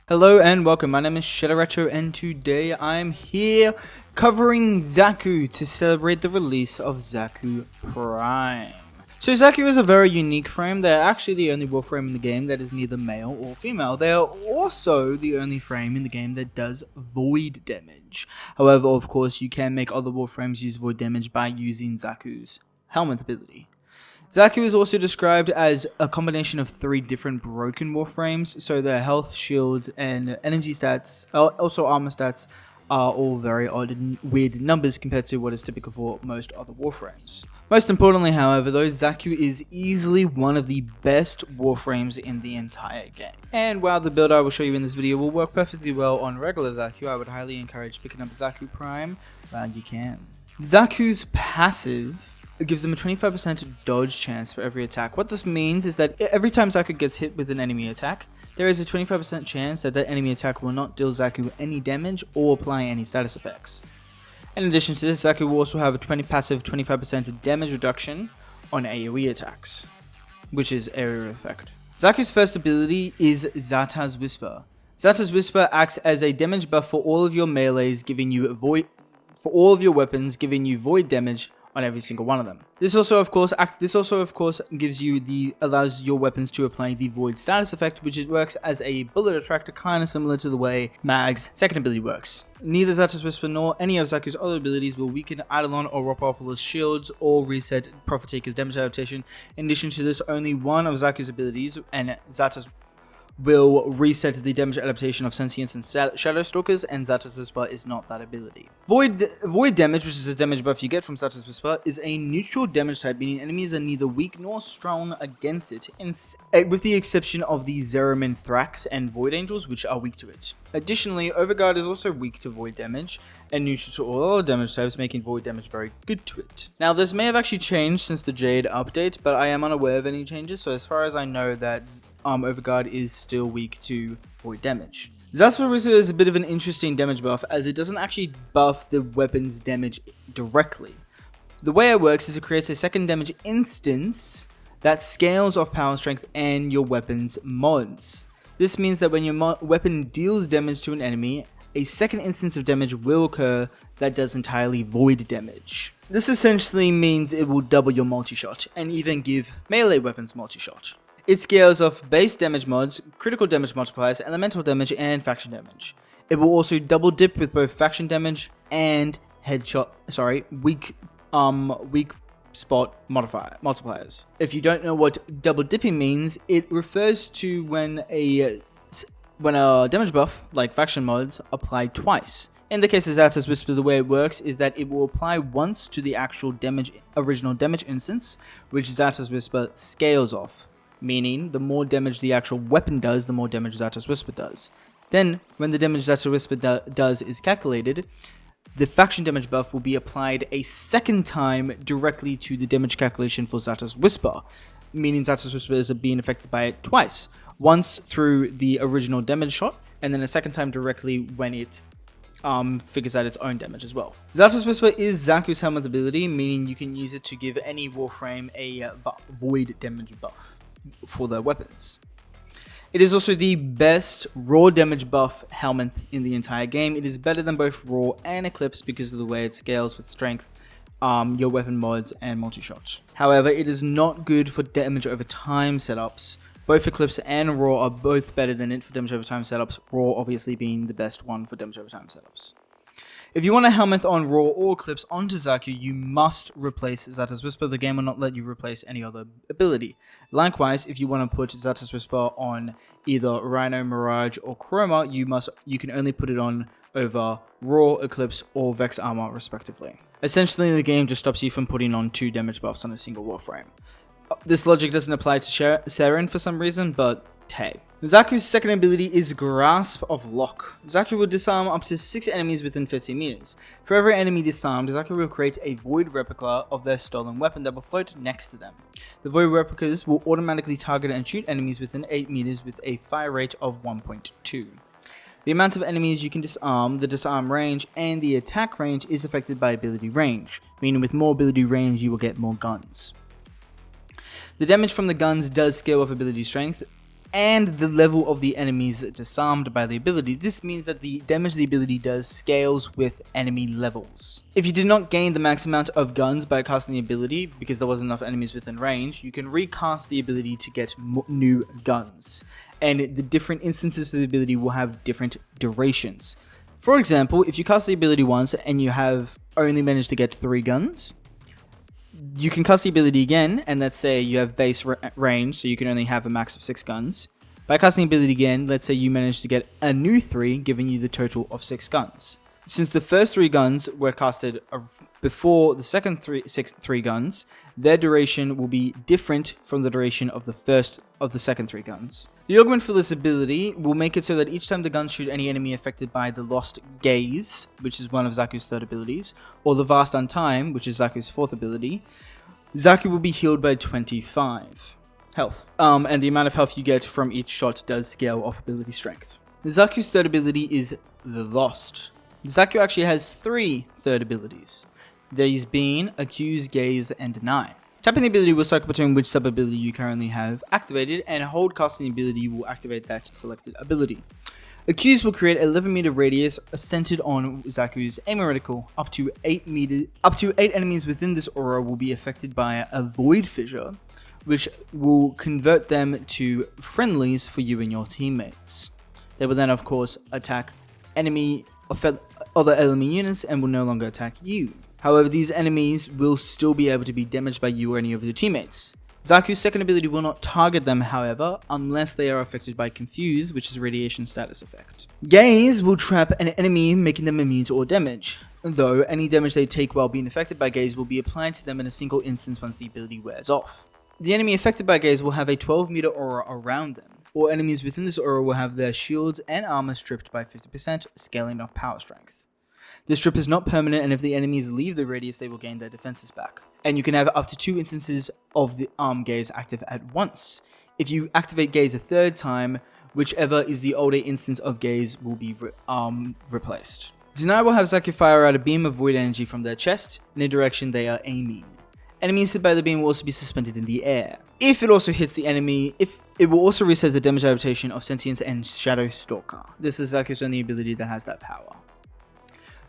Hello and welcome, my name is Retro and today I'm here covering Xaku to celebrate the release of Xaku Prime. So Xaku is a very unique frame. They're actually the only Warframe in the game that is neither male or female. They are also the only frame in the game that does void damage. However, of course, you can make other Warframes use void damage by using Xaku's helmet ability. Xaku is also described as a combination of 3 different broken Warframes, so their health, shields, and energy stats, also armor stats, are all very odd and weird numbers compared to what is typical for most other Warframes. Most importantly, however, though, Xaku is easily one of the best Warframes in the entire game. And while the build I will show you in this video will work perfectly well on regular Xaku, I would highly encourage picking up Xaku Prime while you can. Xaku's passive gives them a 25% dodge chance for every attack. What this means is that every time Xaku gets hit with an enemy attack, there is a 25% chance that that enemy attack will not deal Xaku any damage or apply any status effects. In addition to this, Xaku will also have a passive 25% damage reduction on AoE attacks, which is area effect. Xaku's first ability is Xata's Whisper. Xata's Whisper acts as a damage buff for all of your melees, giving you for all of your weapons, giving you void damage on every single one of them. This also of course gives you allows your weapons to apply the void status effect, which works as a bullet attractor, kind of similar to the way Mag's second ability works. Neither Xata's Whisper nor any of Xaku's other abilities will weaken Eidolon or Ropopolis shields or reset Profiteer's damage adaptation. In addition to this, only one of Xaku's abilities, and Xata's will reset the damage adaptation of Sentience and Shadow Stalkers, and Xata's Whisper is not that ability. Void damage, which is a damage buff you get from Xata's Whisper, is a neutral damage type, meaning enemies are neither weak nor strong against it, with the exception of the Zeramin Thrax and Void Angels, which are weak to it. Additionally, Overguard is also weak to void damage, and neutral to all other damage types, making void damage very good to it. Now, this may have actually changed since the Jade update, but I am unaware of any changes, so as far as I know, that Overguard is still weak to void damage. Xata's Whisper is a bit of an interesting damage buff, as it doesn't actually buff the weapon's damage directly. The way it works is it creates a second damage instance that scales off power strength and your weapon's mods. This means that when your weapon deals damage to an enemy, a second instance of damage will occur that does entirely void damage. This essentially means it will double your multi-shot, and even give melee weapons multi-shot. It scales off base damage mods, critical damage multipliers, elemental damage, and faction damage. It will also double dip with both faction damage and weak spot multipliers. If you don't know what double dipping means, it refers to when a damage buff, like faction mods, apply twice. In the case of Xata's Whisper, the way it works is that it will apply once to the actual original damage instance, which Xata's Whisper scales off. Meaning, the more damage the actual weapon does, the more damage Xata's Whisper does. Then, when the damage Xata's Whisper does is calculated, the faction damage buff will be applied a second time directly to the damage calculation for Xata's Whisper, meaning Xata's Whisper is being affected by it twice. Once through the original damage shot, and then a second time directly when it figures out its own damage as well. Xata's Whisper is Xaku's helmet ability, meaning you can use it to give any Warframe a void damage buff for their weapons. It is also the best raw damage buff helmet in the entire game. It is better than both raw and eclipse because of the way it scales with strength, your weapon mods, and multi-shot. However, it is not good for damage over time setups. Both eclipse and raw are both better than it for damage over time setups, raw obviously being the best one for damage over time setups. If you want a helmet on Raw or Eclipse onto Xaku, you must replace Xata's Whisper. The game will not let you replace any other ability. Likewise, if you want to put Xata's Whisper on either Rhino, Mirage, or Chroma, you can only put it on over Raw, Eclipse, or Vex Armor, respectively. Essentially, the game just stops you from putting on 2 damage buffs on a single Warframe. This logic doesn't apply to Saren for some reason, but Tay. Xaku's second ability is Grasp of Lock. Xaku will disarm up to 6 enemies within 15 meters. For every enemy disarmed, Xaku will create a void replica of their stolen weapon that will float next to them. The void replicas will automatically target and shoot enemies within 8 meters with a fire rate of 1.2. The amount of enemies you can disarm, the disarm range, and the attack range is affected by ability range, meaning with more ability range you will get more guns. The damage from the guns does scale with ability strength, and the level of the enemies disarmed by the ability. This means that the damage the ability does scales with enemy levels. If you did not gain the max amount of guns by casting the ability because there wasn't enough enemies within range, you can recast the ability to get new guns. And the different instances of the ability will have different durations. For example, if you cast the ability once and you have only managed to get 3 guns, you can cast the ability again, and let's say you have base range, so you can only have a max of 6 guns. By casting the ability again, let's say you manage to get a new 3, giving you the total of 6 guns. Since the first 3 guns were casted before the second 3 guns, their duration will be different from the duration of the second 3 guns. The augment for this ability will make it so that each time the guns shoot any enemy affected by the Lost Gaze, which is one of Xaku's third abilities, or the Vast Untime, which is Xaku's fourth ability, Xaku will be healed by 25 health. And the amount of health you get from each shot does scale off ability strength. Xaku's third ability is the Lost. Xaku actually has 3 third abilities, these being Accuse, Gaze, and Deny. Tapping the ability will cycle between which sub-ability you currently have activated, and hold casting the ability will activate that selected ability. Accuse will create an 11 meter radius centered on Xaku's aiming reticle. Up to 8 enemies within this aura will be affected by a void fissure, which will convert them to friendlies for you and your teammates. They will then, of course, attack other enemy units and will no longer attack you. However, these enemies will still be able to be damaged by you or any of your teammates. Xaku's second ability will not target them, however, unless they are affected by Confuse, which is a radiation status effect. Gaze will trap an enemy, making them immune to all damage, though any damage they take while being affected by Gaze will be applied to them in a single instance once the ability wears off. The enemy affected by Gaze will have a 12 meter aura around them. All enemies within this aura will have their shields and armor stripped by 50%, scaling off power strength. This strip is not permanent, and if the enemies leave the radius, they will gain their defenses back. And you can have up to 2 instances of the Gaze active at once. If you activate Gaze a third time, whichever is the older instance of Gaze will be replaced. Deny will have Xaku fire out a beam of void energy from their chest in a direction they are aiming. Enemies hit by the beam will also be suspended in the air. If it also hits the enemy, it will also reset the damage adaptation of Sentience and Shadow Stalker. This is Xaku's only ability that has that power.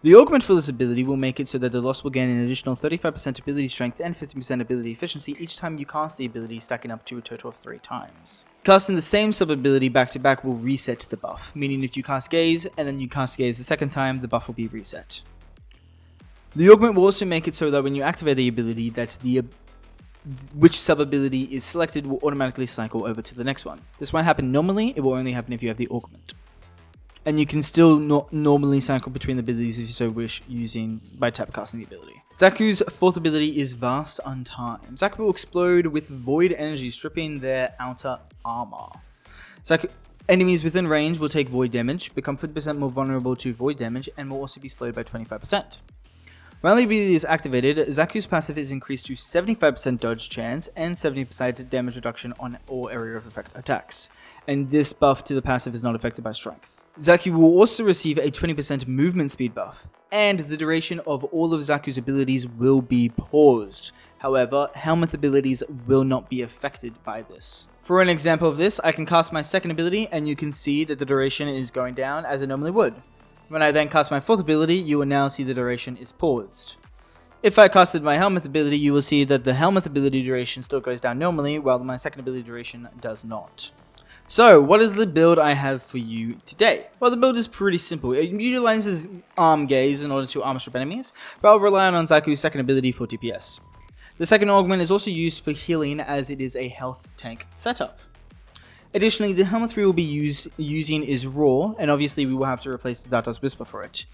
The augment for this ability will make it so that the Lost will gain an additional 35% ability strength and 50% ability efficiency each time you cast the ability, stacking up to a total of 3 times. Casting the same sub-ability back to back will reset the buff, meaning if you cast Gaze and then you cast Gaze the second time, the buff will be reset. The augment will also make it so that when you activate the ability, that which sub-ability is selected will automatically cycle over to the next one. This won't happen normally, it will only happen if you have the augment. And you can still not normally cycle between the abilities if you so wish by tap casting the ability. Xaku's fourth ability is Vast Untime. Xaku will explode with void energy, stripping their outer armor. Enemies within range will take void damage, become 50% more vulnerable to void damage, and will also be slowed by 25%. While the ability is activated, Xaku's passive is increased to 75% dodge chance and 70% damage reduction on all area of effect attacks. And this buff to the passive is not affected by strength. Xaku will also receive a 20% movement speed buff, and the duration of all of Xaku's abilities will be paused. However, Helmeth abilities will not be affected by this. For an example of this, I can cast my second ability, and you can see that the duration is going down as it normally would. When I then cast my fourth ability, you will now see the duration is paused. If I casted my Helmeth ability, you will see that the Helmeth ability duration still goes down normally, while my second ability duration does not. So, what is the build I have for you today? Well, the build is pretty simple. It utilizes Gaze in order to armor strip enemies, but I'll rely on Xaku's second ability for DPS. The second augment is also used for healing, as it is a health tank setup. Additionally, the Helmet 3 will be using is Raw, and obviously we will have to replace Zata's Whisper for it.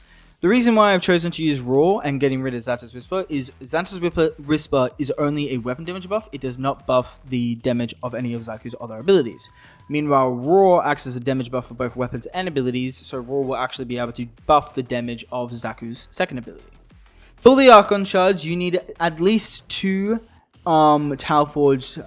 The reason why I've chosen to use Raw and getting rid of Xatu's Whisper is Xatu's Whisper is only a weapon damage buff. It does not buff the damage of any of Xaku's other abilities. Meanwhile, Raw acts as a damage buff for both weapons and abilities, so Raw will actually be able to buff the damage of Xaku's second ability. For the Archon Shards, you need at least 2 Tower Forged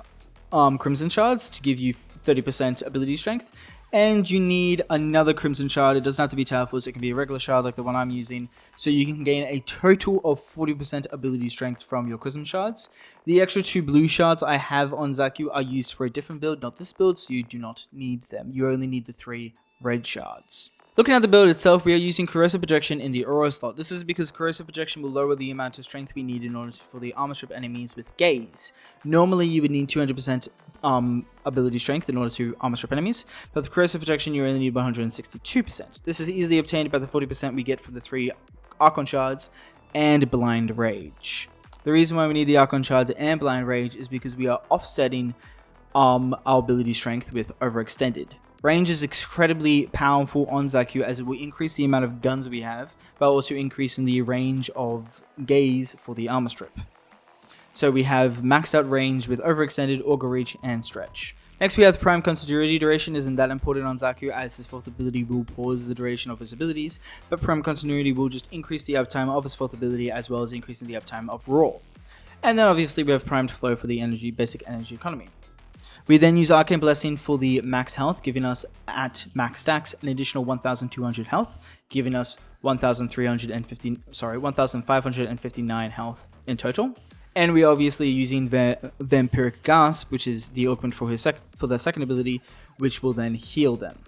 Crimson Shards to give you 30% ability strength. And you need another Crimson Shard. It doesn't have to be Tower Forged, it can be a regular shard like the one I'm using. So you can gain a total of 40% ability strength from your Crimson Shards. The extra 2 blue shards I have on Xaku are used for a different build, not this build, so you do not need them. You only need the 3 red shards. Looking at the build itself, we are using Corrosive Projection in the Aura slot. This is because Corrosive Projection will lower the amount of strength we need in order for the armor strip enemies with Gaze. Normally you would need 200% ability strength in order to armor strip enemies, but with Corrosive Projection you only need 162%. This is easily obtained by the 40% we get from the 3 Archon Shards and Blind Rage. The reason why we need the Archon Shards and Blind Rage is because we are offsetting our ability strength with Overextended. Range is incredibly powerful on Xaku as it will increase the amount of guns we have, but also increasing the range of Gaze for the armor strip. So we have maxed out range with Overextended, Augur Reach, and Stretch. Next we have Prime Continuity. Duration isn't that important on Xaku as his 4th ability will pause the duration of his abilities, but Prime Continuity will just increase the uptime of his 4th ability as well as increasing the uptime of Raw. And then obviously we have Primed Flow for the basic energy economy. We then use Arcane Blessing for the max health, giving us at max stacks an additional 1,200 health, giving us 1,559 health in total. And we are obviously using the Vampiric Gasp, which is the augment for the second ability, which will then heal them.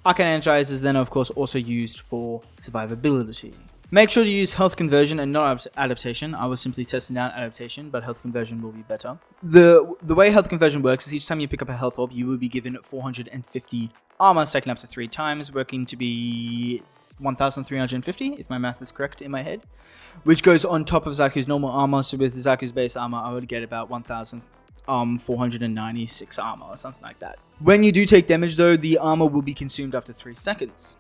Arcane Energize is then of course also used for survivability. Make sure to use health conversion and not adaptation. I was simply testing out adaptation, but health conversion will be better. The way health conversion works is each time you pick up a health orb, you will be given 450 armor, stacking up to 3 times, working to be 1,350, if my math is correct in my head, which goes on top of Xaku's normal armor. So with Xaku's base armor, I would get about 1,496 armor or something like that. When you do take damage though, the armor will be consumed after 3 seconds.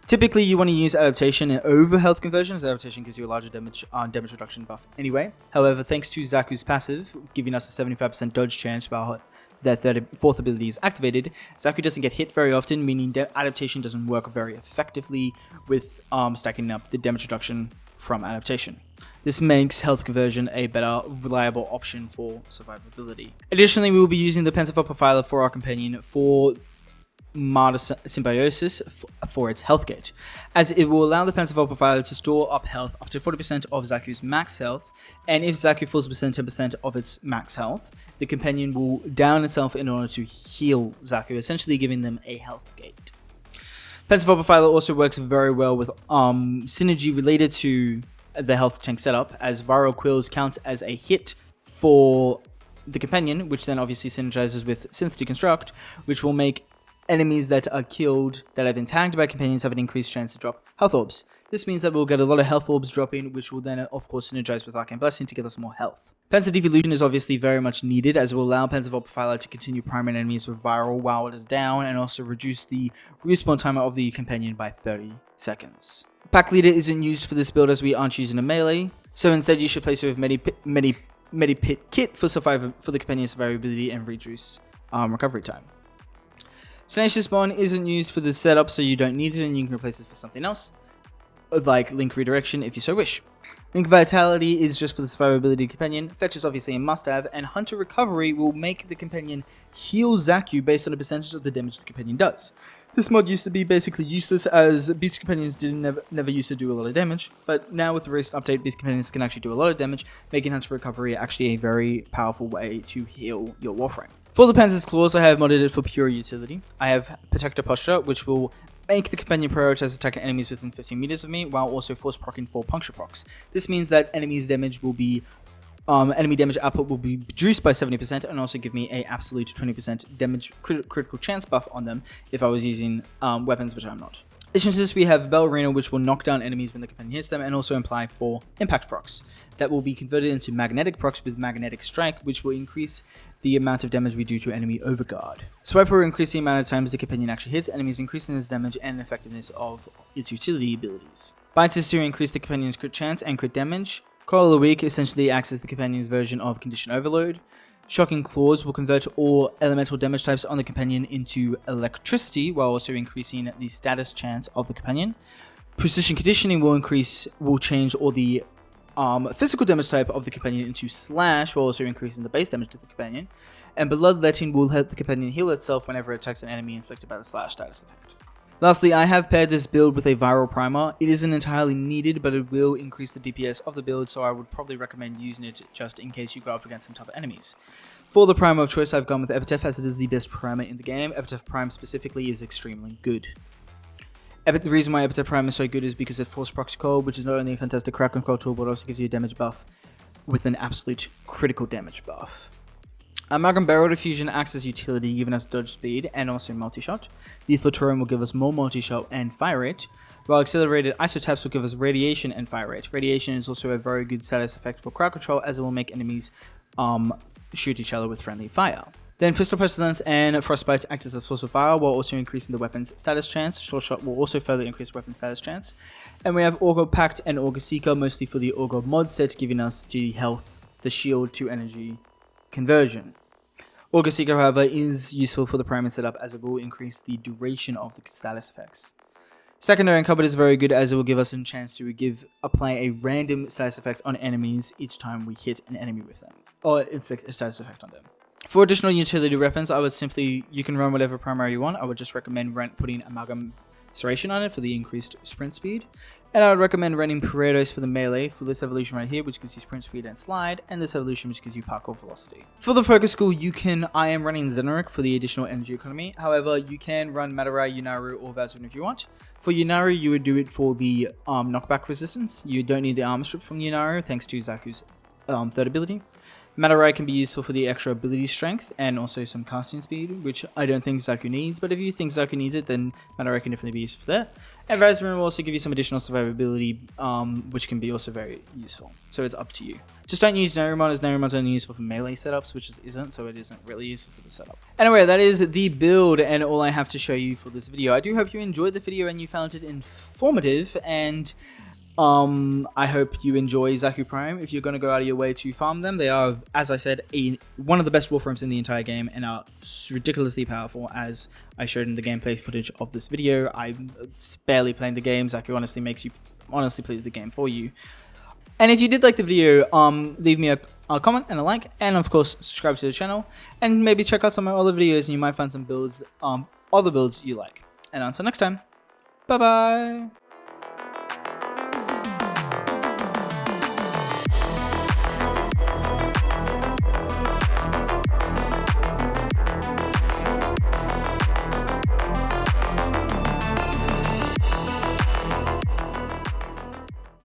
Typically, you want to use adaptation over health conversion, as adaptation gives you a larger damage reduction buff anyway. However, thanks to Xaku's passive, giving us a 75% dodge chance while their 4th ability is activated, Xaku doesn't get hit very often, meaning that adaptation doesn't work very effectively with stacking up the damage reduction from adaptation. This makes health conversion a better, reliable option for survivability. Additionally, we will be using the Pensive Profiler for our companion for Martyr Symbiosis for its health gauge, as it will allow the Pensive Profiler to store up health up to 40% of Xaku's max health, and if Xaku falls within 10% of its max health, the companion will down itself in order to heal Xaku, essentially giving them a health gate. Pensive Profiler also works very well with synergy related to the health tank setup, as Viral Quills counts as a hit for the companion, which then obviously synergizes with Synth Deconstruct, which will make enemies that are killed that have been tagged by companions have an increased chance to drop health orbs. This means that we'll get a lot of health orbs dropping, which will then of course synergize with Arcane Blessing to give us more health. Pensive Devolution is obviously very much needed, as it will allow Pensive Profiler to continue priming enemies with Viral while it is down, and also reduce the respawn timer of the companion by 30 seconds. Pack Leader isn't used for this build as we aren't using a melee, so instead you should place it with Medipit Kit for the companion's survivability and reduce recovery time. Tenacious Bond isn't used for this setup, so you don't need it, and you can replace it for something else, like Link Redirection if you so wish. Link Vitality is just for the survivability companion. Fetch is obviously a must-have, and Hunter Recovery will make the companion heal Xaku based on a percentage of the damage the companion does. This mod used to be basically useless, as Beast Companions never used to do a lot of damage, but now with the recent update, Beast Companions can actually do a lot of damage, making Hunter Recovery actually a very powerful way to heal your Warframe. For the Panzer's Claws, I have modded it for pure utility. I have Protector Posture, which will make the companion prioritize attacking enemies within 15 meters of me, while also force proccing for puncture procs. This means that enemy damage output will be reduced by 70%, and also give me a absolute 20% damage critical chance buff on them if I was using weapons, which I'm not. In addition to this, we have Ballerina, which will knock down enemies when the companion hits them, and also imply 4 impact procs that will be converted into magnetic procs with Magnetic Strike, which will increase the amount of damage we do to enemy overguard. Swiper will increase the amount of times the companion actually hits enemies, increasing its damage and effectiveness of its utility abilities. Bites is to increase the companion's crit chance and crit damage. Coil of the Weak essentially acts as the companion's version of Condition Overload. Shocking Claws will convert all elemental damage types on the companion into electricity, while also increasing the status chance of the companion. Precision Conditioning will change all the physical damage type of the companion into Slash, while also increasing the base damage to the companion. And Bloodletting will help the companion heal itself whenever it attacks an enemy inflicted by the Slash status effect. Lastly, I have paired this build with a Viral Primer. It isn't entirely needed, but it will increase the DPS of the build, so I would probably recommend using it just in case you go up against some tougher enemies. For the primer of choice, I've gone with Epitaph, as it is the best primer in the game. Epitaph Prime specifically is extremely good. The reason why Epitaph Prime is so good is because it forces proxy coil, which is not only a fantastic crowd control tool, but also gives you a damage buff with an absolute critical damage buff. Amalgam Barrel Diffusion acts as utility, giving us dodge speed and also multi-shot. Lethal Torrent will give us more multi-shot and fire rate, while Accelerated Isotaps will give us radiation and fire rate. Radiation is also a very good status effect for crowd control, as it will make enemies shoot each other with friendly fire. Then Pistol Pestilence and Frostbite act as a source of fire, while also increasing the weapon's status chance. Short Shot will also further increase weapon status chance. And we have Augur Pact and Augur Seeker, mostly for the Augur mod set, giving us the health, the shield to energy conversion. Augur Seeker, however, is useful for the priming setup, as it will increase the duration of the status effects. Secondary and Cupboard is very good, as it will give us a chance to apply a random status effect on enemies each time we hit an enemy with them, or inflict a status effect on them. For additional utility weapons, you can run whatever primary you want. I would just recommend putting Amalgam Serration on it for the increased sprint speed. And I would recommend running Paretos for the melee for this evolution right here, which gives you sprint speed and slide, and this evolution which gives you parkour velocity. For the focus school, I am running Zenoric for the additional energy economy. However, you can run Madarai, Yunaru, or Vazun if you want. For Yunaru, you would do it for the knockback resistance. You don't need the armor strip from Yunaru, thanks to Xaku's third ability. Madarai can be useful for the extra ability strength and also some casting speed, which I don't think Xaku needs, but if you think Xaku needs it, then Madarai can definitely be useful for that. And Razorun will also give you some additional survivability, which can be also very useful. So it's up to you. Just don't use Narumon, as Narumon's only useful for melee setups, which isn't, so it isn't really useful for the setup. Anyway, that is the build and all I have to show you for this video. I do hope you enjoyed the video and you found it informative, and I hope you enjoy Xaku Prime. If you're going to go out of your way to farm them, they are, as I said, one of the best Warframes in the entire game and are ridiculously powerful, as I showed in the gameplay footage of this video. I'm barely playing the game. Xaku honestly plays the game for you. And if you did like the video, leave me a comment and a like, and of course subscribe to the channel, and maybe check out some of my other videos and you might find some builds, other builds you like. And until next time, bye bye.